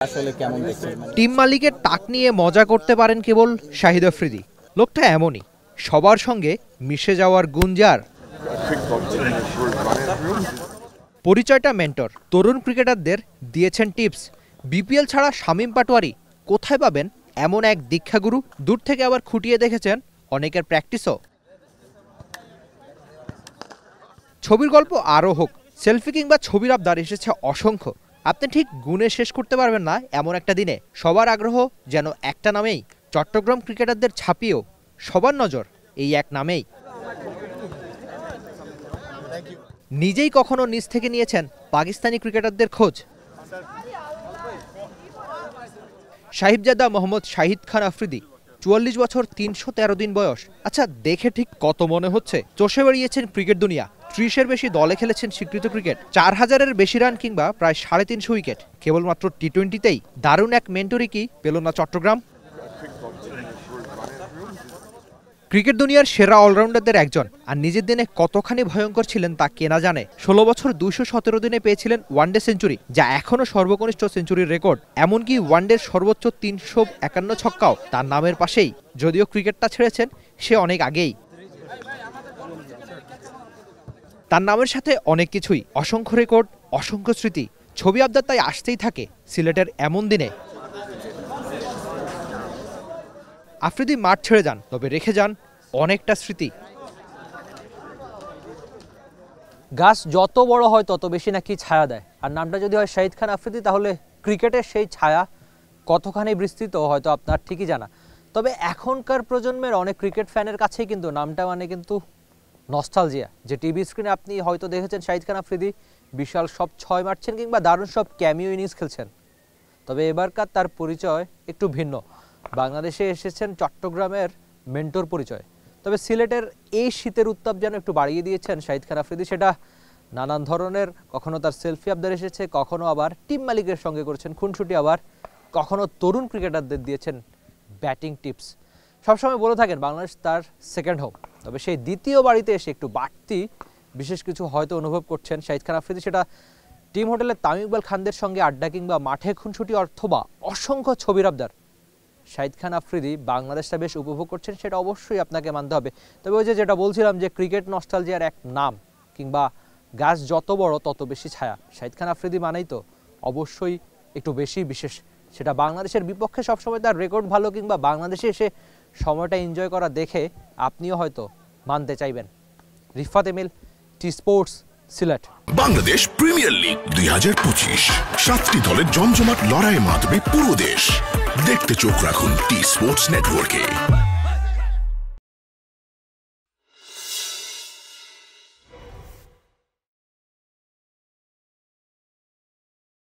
আসলে কেমন দেখছেন? টিম মালিকের টাক নিয়ে মজা করতে পারেন কেবল শাহিদ আফ্রিদি। লোকটা এমনই, সবার সঙ্গে মিশে যাওয়ার গুণ যার। পরিচয়টা মেন্টর, তরুণ ক্রিকেটারদের দিয়েছেন টিপস। বিপিএল ছাড়া শামীম পাটোয়ারি কোথায় পাবেন এমন এক দীক্ষাগুরু? দূর থেকে আবার খুঁটিয়ে দেখেছেন অনেকের প্র্যাকটিসও। ছবির গল্প আরও হোক, সেলফি কিংবা ছবির আবদার এসেছে অসংখ্য। আপনি ঠিক গুণে শেষ করতে পারবেন না এমন একটা দিনে। সবার আগ্রহ যেন একটা নামেই, চট্টগ্রাম ক্রিকেটারদের ছাপিয়েও সবার নজর এই এক নামেই। নিজেই কখনো নিজ থেকে নিয়েছেন পাকিস্তানি ক্রিকেটারদের খোঁজ। সাহিবজাদা মোহাম্মদ শাহিদ খান আফ্রিদি, 44 বছর 313 দিন বয়স। আচ্ছা, দেখে ঠিক কত মনে হচ্ছে? চষে বেরিয়েছেন ক্রিকেট দুনিয়া, 30-এর বেশি দলে খেলেছেন স্বীকৃত ক্রিকেট, 4000-এর বেশি রান কিংবা প্রায় 350 উইকেট। কেবলমাত্র টি-20তেই দারুণ এক মেন্টরি কি পেল না চট্টগ্রাম? ক্রিকেট দুনিয়ার সেরা অলরাউন্ডারদের একজন, আর নিজের দিনে কতখানি ভয়ঙ্কর ছিলেন তা কেনা জানে। 16 বছর 217 দিনে পেয়েছিলেন ওয়ানডে সেঞ্চুরি, যা এখনও সর্বকনিষ্ঠ সেঞ্চুরির রেকর্ড। এমনকি ওয়ানডের সর্বোচ্চ 351 ছক্কাও তার নামের পাশেই, যদিও ক্রিকেটটা ছেড়েছেন সে অনেক আগেই। তার নামের সাথে অনেক কিছুই, অসংখ্য রেকর্ড, অসংখ্য স্মৃতি। ছবি আবদার তাই আসতেই থাকে সিলেটের এমন দিনে। আফ্রিদি মাঠ ছেড়ে যান, তবে রেখে যান অনেকটা স্মৃতি। গাছ যত বড় হয় তত বেশি নাকি ছায়া দেয়, আর নামটা যদি হয় শাহিদ খান আফ্রিদি, তাহলে ক্রিকেটের সেই ছায়া কতখানি বিস্তৃত হয়তো আপনার ঠিকই জানা। তবে এখনকার প্রজন্মের অনেক ক্রিকেট ফ্যানের কাছেই কিন্তু নামটা মানে কিন্তু নস্টালজিয়া। যে টিভি স্ক্রিনে আপনি হয়তো দেখেছেন শাহিদ খান আফ্রিদি বিশাল সব 6 মারছেন কিংবা দারুণ সব ক্যামিও ইনিংস খেলছেন, তবে এবারকার তার পরিচয় একটু ভিন্ন। বাংলাদেশে এসেছেন চট্টগ্রামের মেন্টর পরিচয়। তবে সিলেটের এই শীতের উত্তাপ যেন একটু বাড়িয়ে দিয়েছেন শাহিদ খান আফ্রিদি, সেটা নানান ধরনের। কখনো তার সেলফি আবদার এসেছে, কখনো আবার টিম মালিকের সঙ্গে করেছেন খুনসুটি, আবার কখনো তরুণ ক্রিকেটারদের দিয়েছেন ব্যাটিং টিপস। সবসময় বলে থাকেন বাংলাদেশ তার সেকেন্ড হোম, তবে সেই দ্বিতীয় বাড়িতে এসে একটু বাড়তি বিশেষ কিছু হয়তো অনুভব করছেন শাহিদ খান আফ্রিদি। সেটা টিম হোটেলে তামিম ইকবাল খানদের সঙ্গে আড্ডা কিংবা মাঠে খুনসুটি অথবা অসংখ্য ছবির আবদার। শাহিদ খান আফ্রিদি বাংলাদেশটা বেশ উপভোগ করছেন, সেটা অবশ্যই আপনাকে মানতে হবে। তবে ওই যেটা বলছিলাম যে ক্রিকেট নস্টালজিয়ার এক নাম, কিংবা গাছ যত বড় তত বেশি ছায়া, শাহিদ খান আফ্রিদি মানেই তো অবশ্যই একটু বেশি বিশেষ। সেটা বাংলাদেশের বিপক্ষে সবসময় তার রেকর্ড ভালো, কিংবা বাংলাদেশে এসে সময়টা এনজয় করা দেখে আপনিও হয়তো মানতে চাইবেন। Rifat Emil, T sports, Sylhet. Bangladesh premier league 2025, 7টি দলের জমজমাট লড়াইয়ের মাধ্যমে পুরো দেশ দেখতে চোখ রাখুন টি স্পোর্টস নেটওয়ার্কে।